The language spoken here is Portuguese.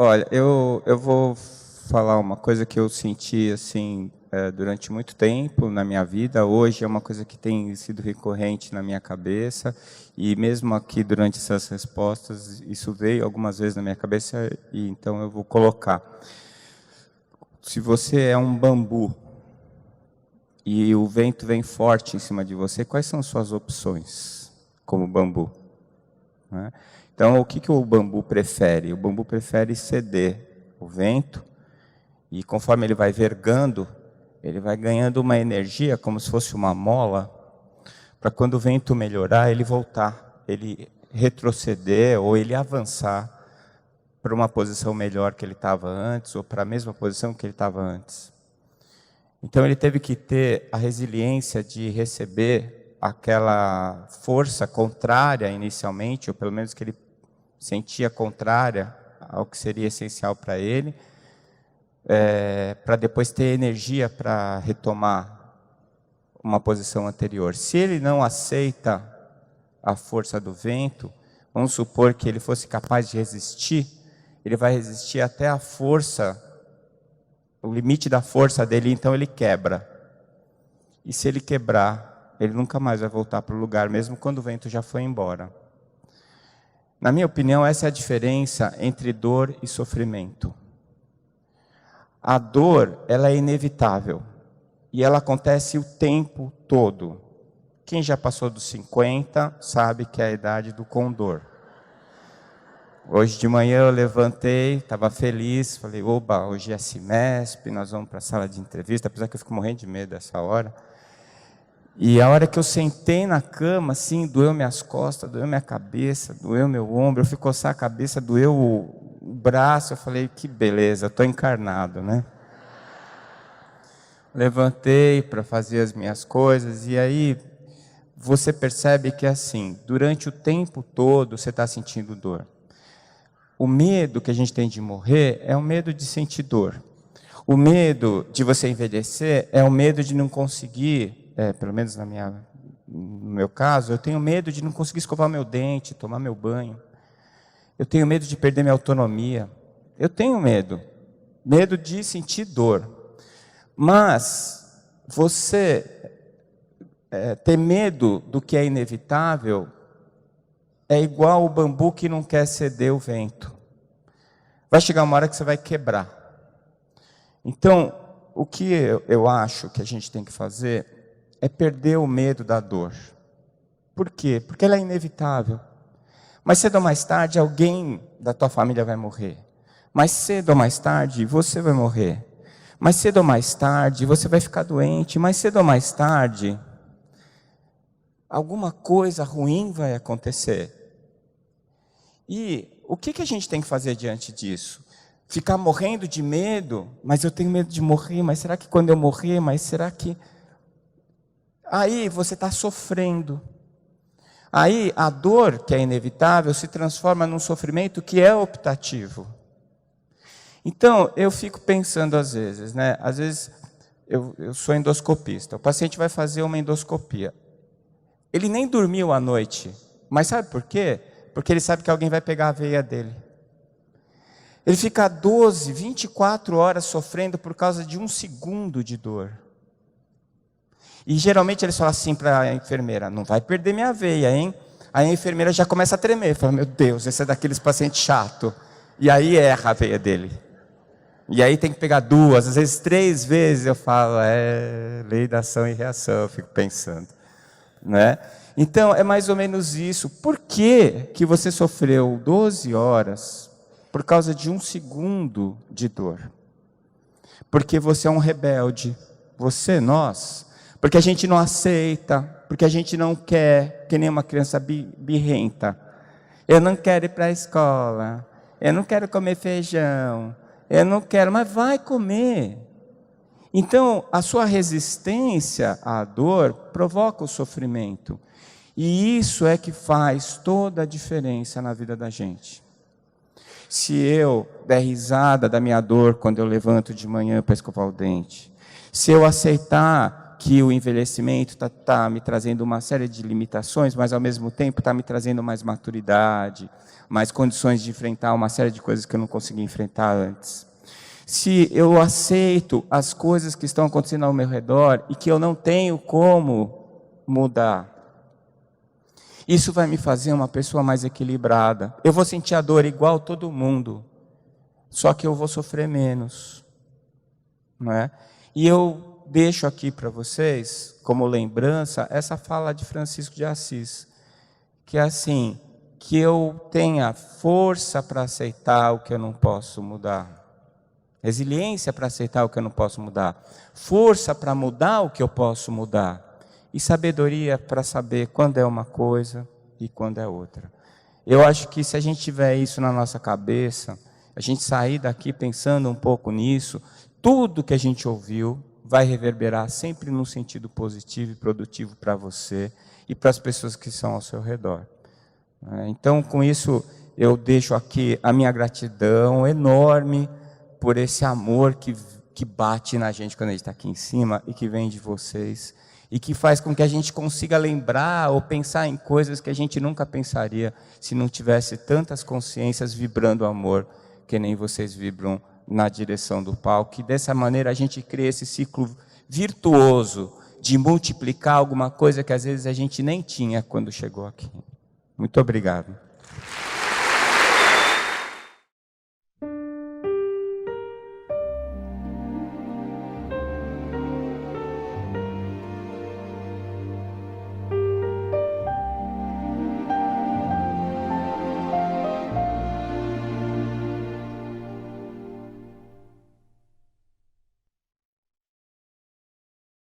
Olha, eu vou falar uma coisa que eu senti assim durante muito tempo na minha vida. Hoje é uma coisa que tem sido recorrente na minha cabeça, e mesmo aqui durante essas respostas, isso veio algumas vezes na minha cabeça, e então eu vou colocar. Se você é um bambu e o vento vem forte em cima de você, quais são suas opções como bambu? Né? Então, o que o bambu prefere? O bambu prefere ceder o vento, e conforme ele vai vergando, ele vai ganhando uma energia como se fosse uma mola, para quando o vento melhorar, ele voltar, ele retroceder ou ele avançar para uma posição melhor que ele estava antes, ou para a mesma posição que ele estava antes. Então ele teve que ter a resiliência de receber aquela força contrária inicialmente, ou pelo menos que ele sentia contrária ao que seria essencial para ele, para depois ter energia para retomar uma posição anterior. Se ele não aceita a força do vento, vamos supor que ele fosse capaz de resistir, ele vai resistir até a força, o limite da força dele, então ele quebra. E se ele quebrar, ele nunca mais vai voltar para o lugar, mesmo quando o vento já foi embora. Na minha opinião, essa é a diferença entre dor e sofrimento. A dor, ela é inevitável, e ela acontece o tempo todo. Quem já passou dos 50 sabe que é a idade do condor. Hoje de manhã eu levantei, estava feliz, falei, oba, hoje é semestre, nós vamos para a sala de entrevista, apesar que eu fico morrendo de medo dessa hora. E a hora que eu sentei na cama, assim, doeu minhas costas, doeu minha cabeça, doeu meu ombro, eu fui coçar a cabeça, doeu o braço, eu falei, que beleza, estou encarnado, né? Levantei para fazer as minhas coisas, e aí você percebe que assim, durante o tempo todo você está sentindo dor. O medo que a gente tem de morrer é o medo de sentir dor. O medo de você envelhecer é o medo de não conseguir, pelo menos no meu caso, eu tenho medo de não conseguir escovar meu dente, tomar meu banho. Eu tenho medo de perder minha autonomia. Eu tenho medo de sentir dor. Mas você ter medo do que é inevitável é igual o bambu que não quer ceder o vento. Vai chegar uma hora que você vai quebrar. Então, o que eu acho que a gente tem que fazer é perder o medo da dor. Por quê? Porque ela é inevitável. Mais cedo ou mais tarde, alguém da tua família vai morrer. Mais cedo ou mais tarde, você vai morrer. Mais cedo ou mais tarde, você vai ficar doente. Mais cedo ou mais tarde, alguma coisa ruim vai acontecer. E o que a gente tem que fazer diante disso? Ficar morrendo de medo, mas eu tenho medo de morrer, mas será que quando eu morrer, mas será que... Aí você está sofrendo. Aí a dor, que é inevitável, se transforma num sofrimento que é optativo. Então, eu fico pensando às vezes, né? Às vezes, eu sou endoscopista, o paciente vai fazer uma endoscopia. Ele nem dormiu à noite, mas sabe por quê? Porque ele sabe que alguém vai pegar a veia dele. Ele fica 12, 24 horas sofrendo por causa de 1 segundo de dor. E geralmente eles falam assim para a enfermeira, não vai perder minha veia, hein? Aí a enfermeira já começa a tremer, fala, meu Deus, esse é daqueles pacientes chato. E aí erra a veia dele. E aí tem que pegar 2, às vezes 3 vezes, eu falo, lei da ação e reação, eu fico pensando. Né? Então, é mais ou menos isso. Por que você sofreu 12 horas por causa de 1 segundo de dor? Porque você é um rebelde. Você, nós. Porque a gente não aceita, porque a gente não quer, que nem uma criança birrenta. Eu não quero ir para a escola, eu não quero comer feijão, eu não quero, mas vai comer. Então, a sua resistência à dor provoca o sofrimento. E isso é que faz toda a diferença na vida da gente. Se eu der risada da minha dor quando eu levanto de manhã para escovar o dente, se eu aceitar que o envelhecimento está me trazendo uma série de limitações, mas ao mesmo tempo está me trazendo mais maturidade, mais condições de enfrentar uma série de coisas que eu não conseguia enfrentar antes. Se eu aceito as coisas que estão acontecendo ao meu redor e que eu não tenho como mudar, isso vai me fazer uma pessoa mais equilibrada. Eu vou sentir a dor igual todo mundo, só que eu vou sofrer menos, não é? E eu deixo aqui para vocês, como lembrança, essa fala de Francisco de Assis, que é assim, que eu tenha força para aceitar o que eu não posso mudar, resiliência para aceitar o que eu não posso mudar, força para mudar o que eu posso mudar, e sabedoria para saber quando é uma coisa e quando é outra. Eu acho que se a gente tiver isso na nossa cabeça, a gente sair daqui pensando um pouco nisso, tudo que a gente ouviu vai reverberar sempre num sentido positivo e produtivo para você e para as pessoas que estão ao seu redor. Então, com isso, eu deixo aqui a minha gratidão enorme por esse amor que bate na gente quando a gente está aqui em cima e que vem de vocês e que faz com que a gente consiga lembrar ou pensar em coisas que a gente nunca pensaria se não tivesse tantas consciências vibrando amor, que nem vocês vibram na direção do palco. E dessa maneira a gente cria esse ciclo virtuoso de multiplicar alguma coisa que às vezes a gente nem tinha quando chegou aqui. Muito obrigado.